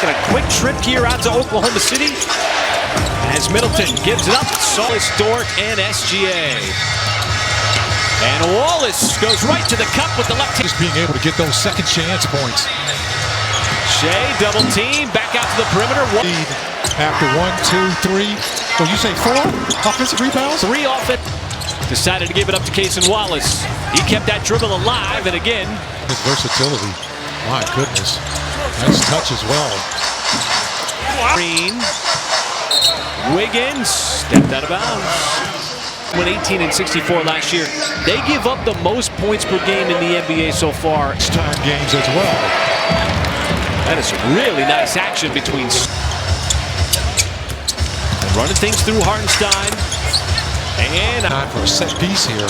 making a quick trip here out to Oklahoma City as Middleton gives it up. Wallace, Dort, and SGA. And Wallace goes right to the cup with the left hand. Just being able to get those second chance points. Shea, double team, back out to the perimeter. Lead after 1, 2, 3. Well, you say 4 offensive rebounds? 3 offense. Decided to give it up to Cason Wallace. He kept that dribble alive, and again. His versatility. My goodness. Nice touch as well. Green. Wiggins stepped out of bounds. Went 18 and 64 last year. They give up the most points per game in the NBA so far. Time games as well. That is really nice action between. And running things through Hartenstein. And time for a set piece here.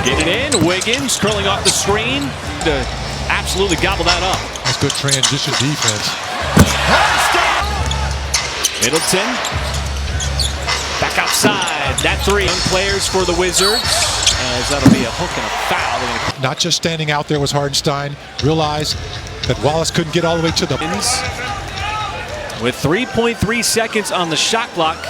Get it in. Wiggins curling off the screen to absolutely gobble that up. That's good transition defense. Middleton back outside. That 3 young players for the Wizards, as that'll be a hook and a foul. Not just standing out there was Hartenstein. Realized that Wallace couldn't get all the way to the with 3.3 seconds on the shot clock.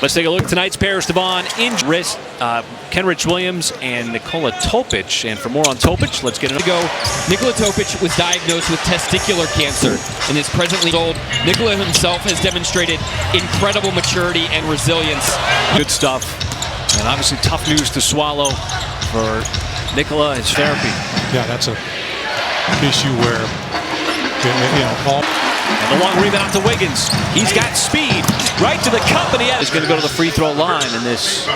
Let's take a look at tonight's pairs. Devon injury, Kenrich Williams and Nikola Topic. And for more on Topic, let's get it. Nikola Topic was diagnosed with testicular cancer and is presently old. Nikola himself has demonstrated incredible maturity and resilience. Good stuff. And obviously tough news to swallow for Nikola, his therapy. Yeah, that's a issue where, and the long rebound to Wiggins. He's got speed right to the cup, and he's going to go to the free throw line in this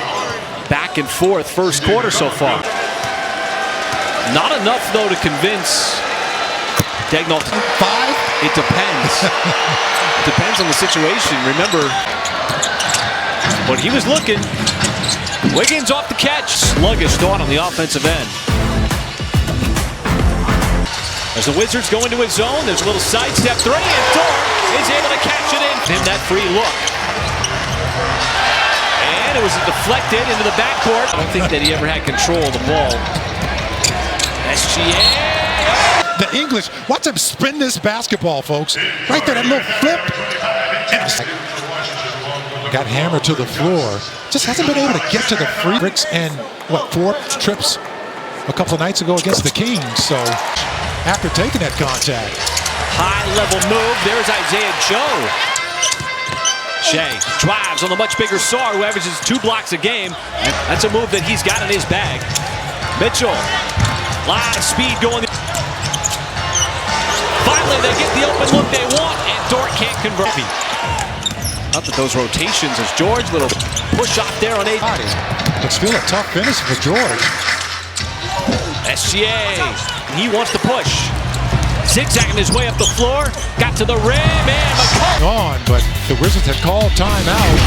back and forth first quarter so far. Not enough, though, to convince Dagnall. 5? It depends. Depends on the situation. Remember, when he was looking, Wiggins off the catch. Sluggish thought on the offensive end. As the Wizards go into his zone, there's a little sidestep 3, and Dort is able to catch it in. Him that free look. And it was deflected into the backcourt. I don't think that he ever had control of the ball. SGA. The English, watch him spin this basketball, folks. Right there, that little flip. Got hammered to the floor. Just hasn't been able to get to the free bricks and, 4 trips a couple of nights ago against the Kings. So after taking that contact. High-level move. There's Isaiah Joe. Shea drives on the much bigger Saar, who averages 2 blocks a game. And that's a move that he's got in his bag. Mitchell. Lot of speed going. Finally, they get the open look they want, and Dort can't convert. Not that those rotations as George, little push off there on 8. It's still a tough finish for George. SGA, he wants to push. Zigzagging his way up the floor, got to the rim, and on, but the Wizards had called timeout.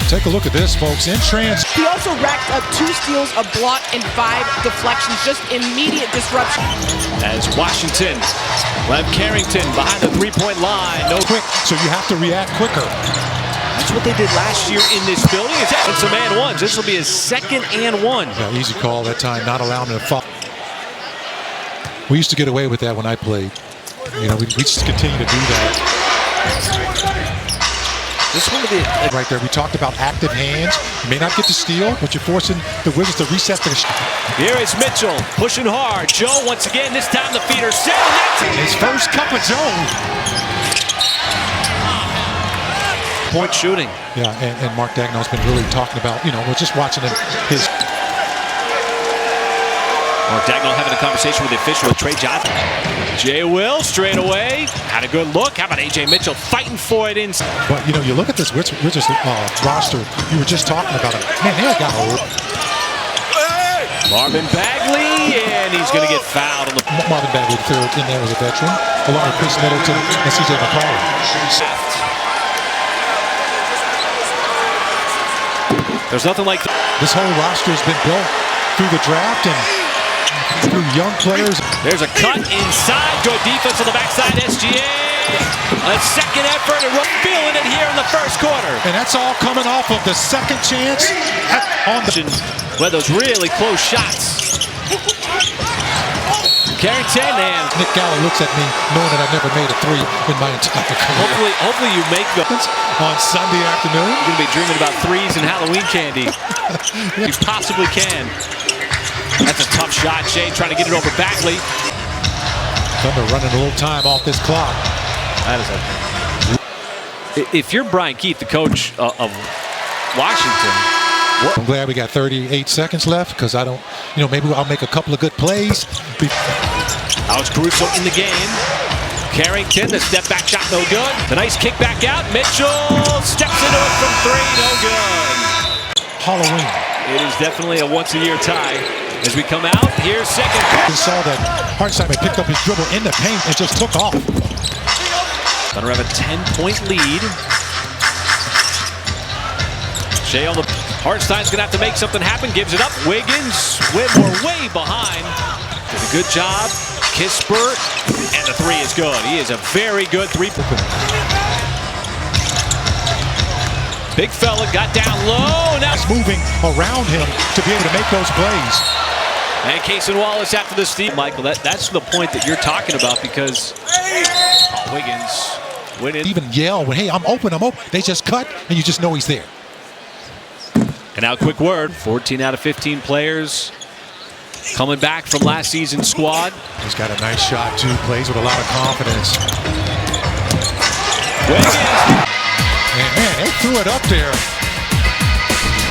Take a look at this, folks. In trans. He also racked up 2 steals, a block, and 5 deflections. Just immediate disruption. As Washington, Lev Carrington behind the 3-point line. No quick, so you have to react quicker. That's what they did last year in this building. It's having some and ones. This will be his 2nd and 1. Yeah, easy call that time, not allowing him to fall. We used to get away with that when I played. We just continue to do that. This one will be right there. We talked about active hands. You may not get to steal, but you're forcing the Wizards to reset the. Here is Mitchell pushing hard. Joe once again. This time the feeder set. His first cup of Joe. Point shooting. Yeah, and Mark Dagnall's been really talking about. We're just watching him. Mark Dagnall having a conversation with the official with Trey Johnson. Jay Will straight away. Had a good look. How about A.J. Mitchell fighting for it inside? But, you look at this Wizards roster. You were just talking about it. Man, they got old. Marvin Bagley, and he's going to get fouled. On the Marvin Bagley, third in there as a veteran, along with Chris Middleton and C.J. McCollum. There's nothing like this whole roster has been built through the draft and through young players. There's a cut inside. Good defense on the backside. SGA. A second effort, and we're feeling it here in the first quarter. And that's all coming off of the second chance on the. Where those really close shots. Carrington and Nick Gallo looks at me knowing that I've never made a three in my entire career. hopefully you make them. On Sunday afternoon. You're going to be dreaming about threes and Halloween candy. You possibly can. That's a tough shot. Shea trying to get it over Bagley. Thunder running a little time off this clock. That is if you're Brian Keith, the coach of Washington. I'm glad we got 38 seconds left because I don't, maybe I'll make a couple of good plays. Alex Caruso in the game. Carrington, the step back shot, no good. The nice kick back out. Mitchell steps into it from three, no good. Halloween. It is definitely a once-a-year tie. As we come out, here's second. We saw that Hartenstein picked up his dribble in the paint and just took off. Thunder have a 10-point lead. Shea on the Hartenstein's gonna have to make something happen. Gives it up. Wiggins, Whitmore way behind. Does a good job. Kispert, and the three is good. He is a very good three-point. Big fella got down low. Now it's moving around him to be able to make those plays. And Cason Wallace after the steal. Michael, that's the point that you're talking about because Wiggins went in. Even yell when, hey, I'm open. They just cut, and you just know he's there. And now, quick word: 14 out of 15 players coming back from last season's squad. He's got a nice shot too. Plays with a lot of confidence. Wiggins. And man, they threw it up there.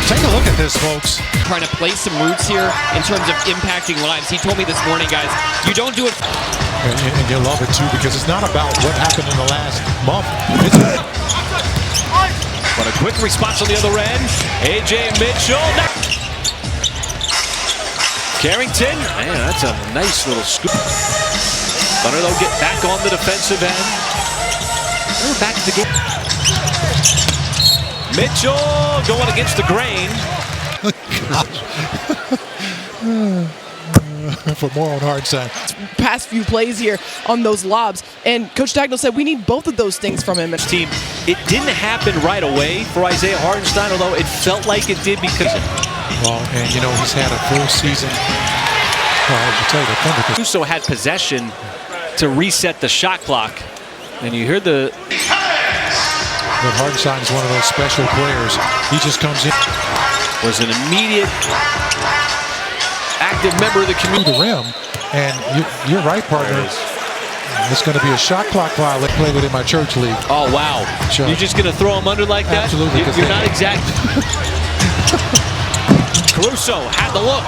Take a look at this, folks. Trying to play some roots here in terms of impacting lives. He told me this morning, guys, you don't do it. And you'll love it too because it's not about what happened in the last month. But a quick response on the other end. A.J. Mitchell. Carrington. Man, that's a nice little scoop. Thunder, though, get back on the defensive end. They're back to the game. Mitchell going against the grain. For more on Hartenstein. Past few plays here on those lobs. And Coach Dagnall said we need both of those things from him. Team, it didn't happen right away for Isaiah Hartenstein, although it felt like it did because well, and he's had a full season. Well, I'll tell you, the Thunder Caruso had possession to reset the shot clock. And you hear the But Hartenstein is one of those special players. He just comes in. Was an immediate active member of the community. The rim, and you're right, partner. It's going to be a shot clock violation. Play within my church league. Oh wow! Sure. You're just going to throw him under like that? Absolutely. You're not exact. Caruso had the look.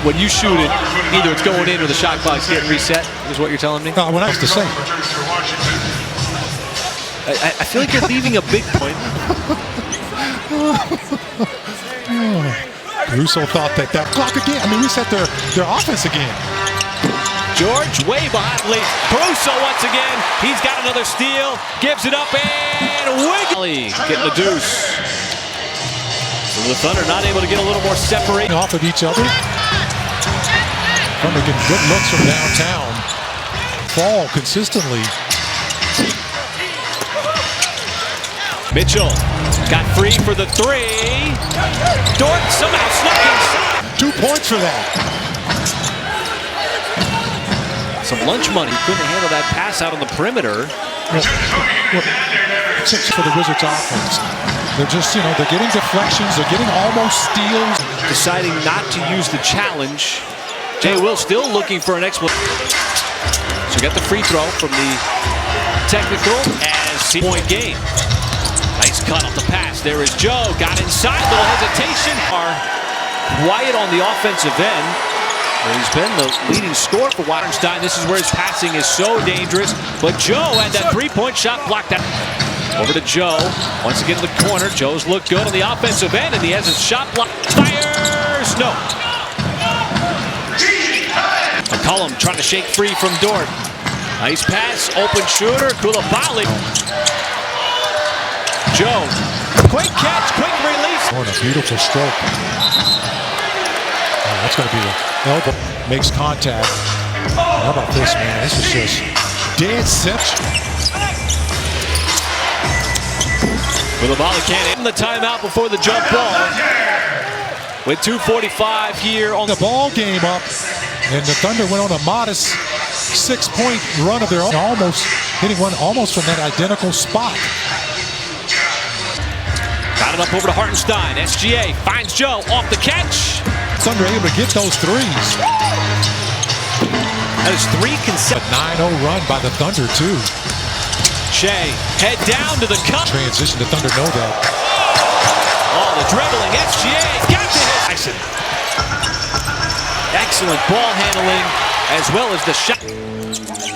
When you shoot it, either it's going in or the shot clock's getting reset. Is what you're telling me? When I was the same. I feel like you're leaving a big point. Caruso thought that clock again. I mean, reset their offense again. George way behind Lee. Caruso once again. He's got another steal. Gives it up and Wiggins getting the deuce. So the Thunder not able to get a little more separate off of each other. Thunder getting good looks from downtown. Fall consistently. Mitchell got free for the three. Dort somehow snuck inside. 2 points for that. Some lunch money. Couldn't handle that pass out on the perimeter. For the Wizards offense. They're just, they're getting deflections. They're getting almost steals. Deciding not to use the challenge. Jay Will still looking for an explanation. So got the free throw from the technical as 6-point game. Nice cut off the pass. There is Joe. Got inside. Little hesitation. Are quiet on the offensive end. He's been the leading scorer for Hartenstein. This is where his passing is so dangerous. But Joe had that three-point shot blocked out. Over to Joe. Once again in the corner. Joe's looked good on the offensive end, and he has his shot blocked. Fires! No. McCollum trying to shake free from Dort. Nice pass. Open shooter. Koulibaly. Joe. Quick catch. Quick release. Oh, and a beautiful stroke. Oh, that's going to be the elbow. Makes contact. How about this, man? This is just dead set. Koulibaly can't end the timeout before the jump ball. With 2:45 here on the ball game up, and the Thunder went on a modest 6-point run of their own, almost hitting one almost from that identical spot. Got it up over to Hartenstein. SGA finds Joe off the catch. Thunder able to get those threes. That is 3 consecutive. A 9-0 run by the Thunder, too. Shea, head down to the cup. Transition, the Thunder know that. Oh, the dribbling. SGA got to his. Excellent ball handling as well as the shot.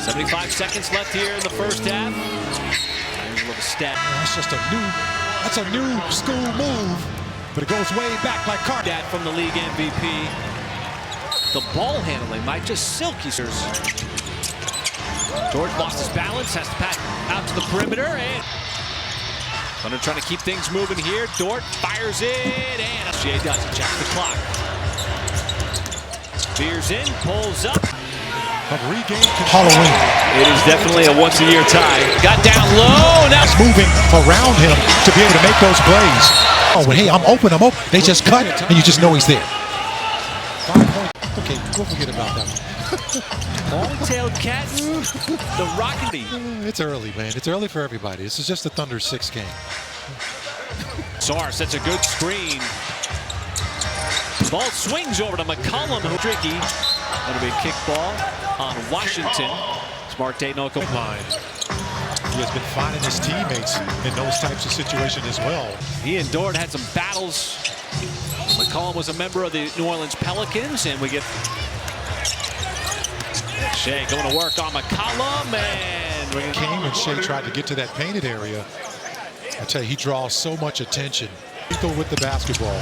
75 seconds left here in the first half. There's a little step. That's a new school move, but it goes way back like Carter. That from the league MVP. The ball handling might just silky. George lost his balance, has to pass out to the perimeter, and Thunder trying to keep things moving here. Dort fires it, and SGA does it. Checks the clock. Spears in, pulls up. Halloween. It is definitely a once-a-year tie. Got down low. Now it's moving around him to be able to make those plays. Oh, and hey, I'm open. They just cut, and you just know he's there. 5 points. Okay, we'll forget about that one. Long-tailed cats, the Rocket League. It's early, man. It's early for everybody. This is just the Thunder's 6th game. Sar sets a good screen. Ball swings over to McCollum. Tricky. That'll be a kick ball on Washington. Smart Tate no line. He has been finding his teammates in those types of situations as well. He and Dort had some battles. McCollum was a member of the New Orleans Pelicans, and we get Shea going to work on McCollum, and Came and Shea tried to get to that painted area. I tell you, he draws so much attention. Lethal with the basketball.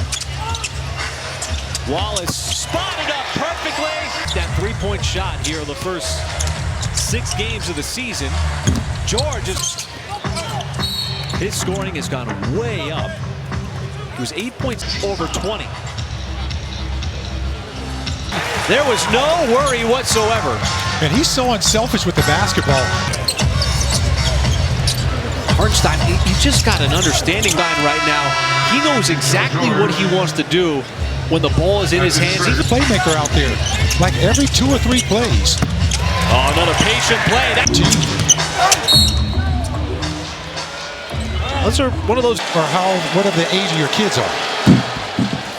Wallace spotted up perfectly. That three-point shot here in the first 6 games of the season. George his scoring has gone way up. He was 8 points over 20. There was no worry whatsoever. And he's so unselfish with the basketball. Hartenstein, he just got an understanding line right now. He knows exactly what he wants to do when the ball is in his hands. He's a playmaker out there, like every 2 or 3 plays. Oh, another patient play. Those are one of those. Or whatever the age of your kids are.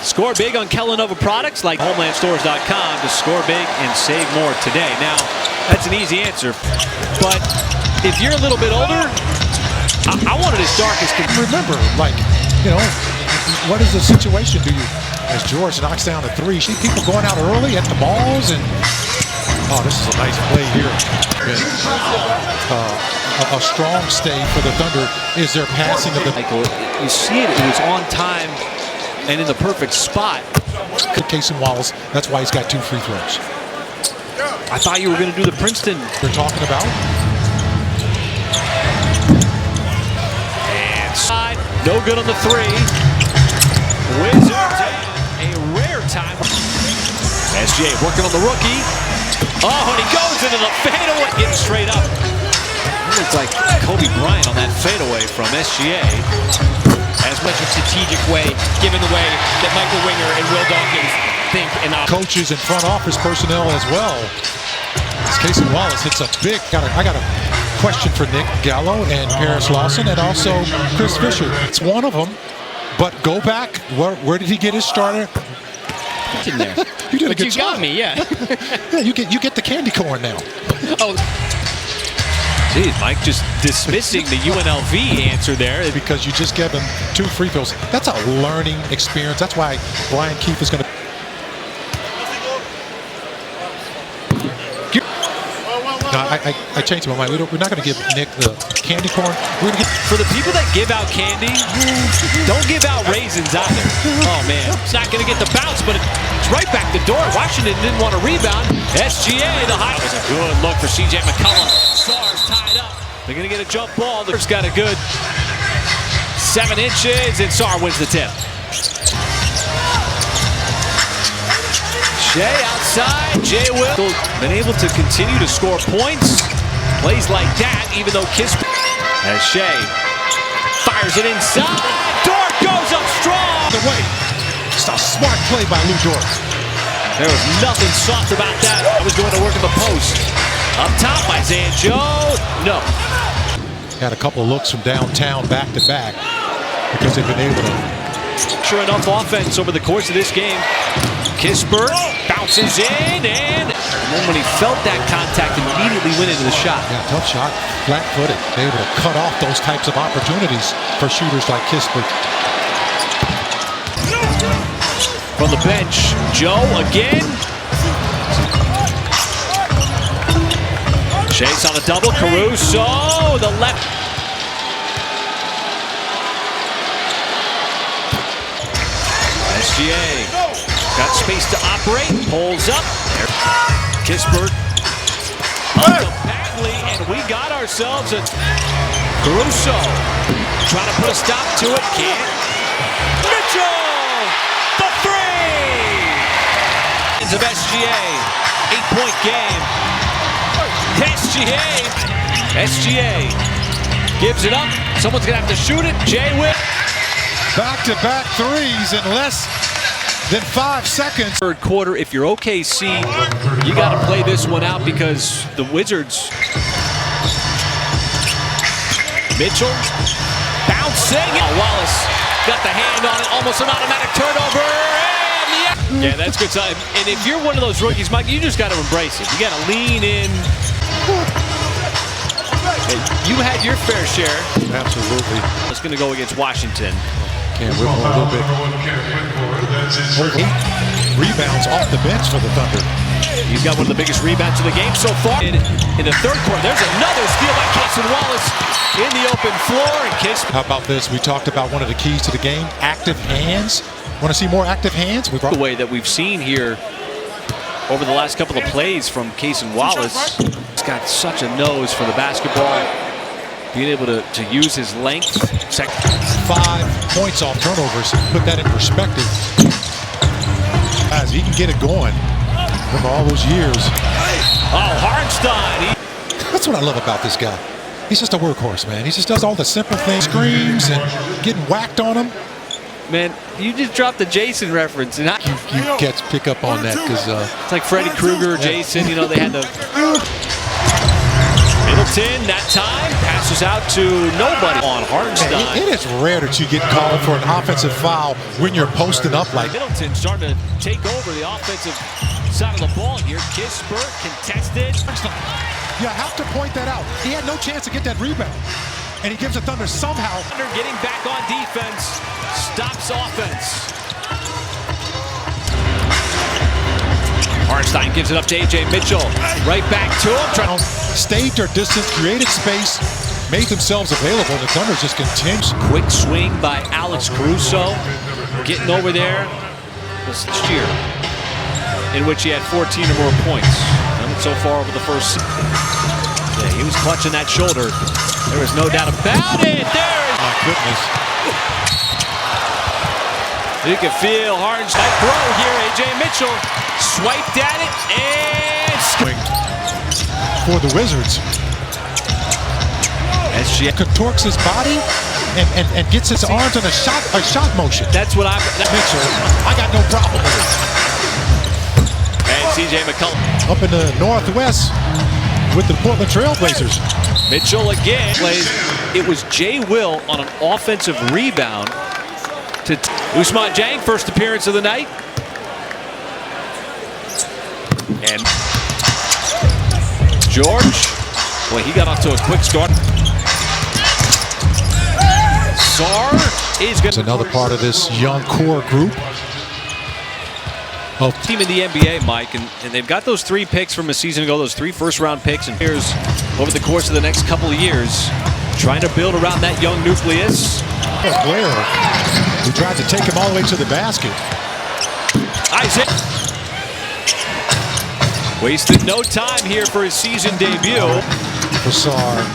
Score big on Kellanova products like HomelandStores.com to score big and save more today. Now, that's an easy answer, but if you're a little bit older, I want it as dark as can. Remember, like, you know, what is the situation? Do you, as George knocks down a 3, see people going out early at the balls, and oh, this is a nice play here. A strong stay for the Thunder is their passing of the. Michael, you see it was on time and in the perfect spot. Casey Wallace, that's why he's got 2 free throws. I thought you were going to do the Princeton. They're talking about. And side, no good on the 3. Wizards, a rare time. SGA working on the rookie. Oh, and he goes into the fadeaway, getting straight up. It looks like Kobe Bryant on that fadeaway from SGA. As much a strategic way, given the way that Michael Winger and Will Dawkins think and coaches and front office personnel as well. As Casey Wallace hits a big. I got a question for Nick Gallo and Paris Lawson, and also Chris Fisher. It's one of them, but go back. Where did he get his starter? It's in there. You did a good You job. got me, yeah. Yeah, you get the candy corn now. Oh. Geez, Mike just dismissing the UNLV answer there. Because you just gave him 2 free throws. That's a learning experience. That's why Brian Keefe is going to. No, I changed my mind. We're not going to give Nick the candy corn. We're going to give. For the people that give out candy, don't give out raisins either. Oh, man. It's not going to get the bounce, but it's right back the door. Washington didn't want to rebound. SGA, the high. That was a good look for C.J. McCollum. Sar's tied up. They're going to get a jump ball. There's got a good 7 inches, and Sar wins the tip. Shea outside. Jay Will been able to continue to score points. Plays like that, even though Kiss as Shea fires it inside. Dort goes up strong. The way. It's a smart play by Lou Dort. There was nothing soft about that. I was going to work in the post. Up top, Isaiah Joe. No. Had a couple of looks from downtown back to back because they've been able to. Sure enough offense over the course of this game. Kispert bounces in, and then when he felt that contact, immediately went into the shot. Yeah, tough shot, flat-footed. They're able to cut off those types of opportunities for shooters like Kispert. From the bench, Joe again. Chase on a double, Caruso, the left. SGA got space to operate, pulls up. Kispert badly, and we got ourselves a Caruso trying to put a stop to it. Can't. Mitchell, the three. Ends of SGA, 8-point game. SGA gives it up. Someone's gonna have to shoot it. Jay Will. Back-to-back threes in less than 5 seconds. Third quarter, if you're OKC, you got to play this one out because the Wizards. Mitchell bouncing. Wallace got the hand on it, almost an automatic turnover. And yeah, that's good time. And if you're one of those rookies, Mike, you just got to embrace it. You got to lean in. You had your fair share. Absolutely. It's going to go against Washington. Can't whip a little bit. 8 rebounds off the bench for the Thunder. He's got one of the biggest rebounds of the game so far. In the third quarter, there's another steal by Cason Wallace in the open floor. And How about this? We talked about one of the keys to the game, active hands. Want to see more active hands? The way that we've seen here over the last couple of plays from Cason Wallace. He's got such a nose for the basketball. Being able to use his length. 5 points off turnovers. Put that in perspective. As he can get it going from all those years. Oh, Hartenstein. That's what I love about this guy. He's just a workhorse, man. He just does all the simple things. Screams and getting whacked on him. Man, you just dropped the Jason reference. And you pick up on that because it's like Freddy Krueger, Jason, you know, they had the... Middleton, that time, passes out to nobody on Hartenstein. It is rare that you get called for an offensive foul when you're posting up like Middleton starting to take over the offensive side of the ball here. Kispert contested. You have to point that out. He had no chance to get that rebound. And he gives the Thunder somehow. Thunder getting back on defense. Stops offense. Hartenstein gives it up to A.J. Mitchell. Right back to him. Stayed their distance, created space, made themselves available. The Thunder just continues. Quick swing by Alex Caruso. Getting over there. This year, in which he had 14 or more points. Done it so far over the first. Yeah, he was clutching that shoulder. There was no doubt about it. There is. My goodness. You can feel Hartenstein throw here. A.J. Mitchell swiped at it and for the Wizards. SGA contorts his body and gets his arms in a shot motion. That's what I'm. Mitchell, I got no problem with it. And C.J. McCollum up in the Northwest with the Portland Trailblazers. Mitchell again plays. It was Jay Will on an offensive rebound to Ousmane Dieng, first appearance of the night. And George, well, he got off to a quick start. Sarr is going to... It's another part of this young core group. Team in the NBA, Mike, and they've got those 3 picks from a season ago, those 3 first-round picks, and here's over the course of the next couple of years, trying to build around that young nucleus. A player who tried to take him all the way to the basket. Isaac wasted no time here for his season debut. For Sarr.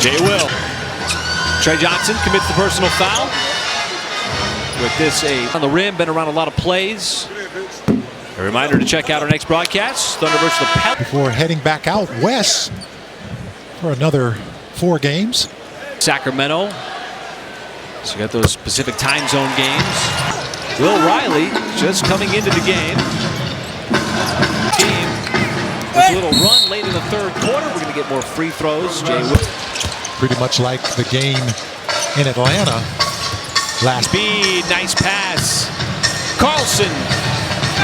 Jay Will. Trey Johnson commits the personal foul. With this on the rim, been around a lot of plays. A reminder to check out our next broadcast, Thunder versus the Pelicans. Before heading back out west for another 4 games. Sacramento. So you got those Pacific time zone games. Will Riley just coming into the game. Little run late in the third quarter. We're going to get more free throws. Jay Pretty much like the game in Atlanta last. Speed, nice pass. Carlson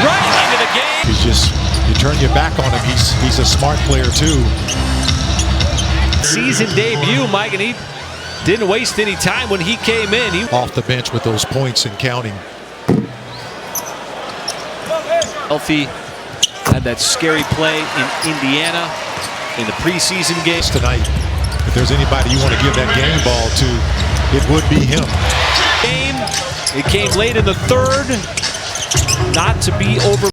right into the game. He's just, you turn your back on him. He's a smart player too. Season debut, Mike, and he didn't waste any time when he came in. He off the bench with those points and counting. Healthy. Had that scary play in Indiana in the preseason games Tonight, if there's anybody you want to give that game ball to, it would be him. It came late in the third, not to be over.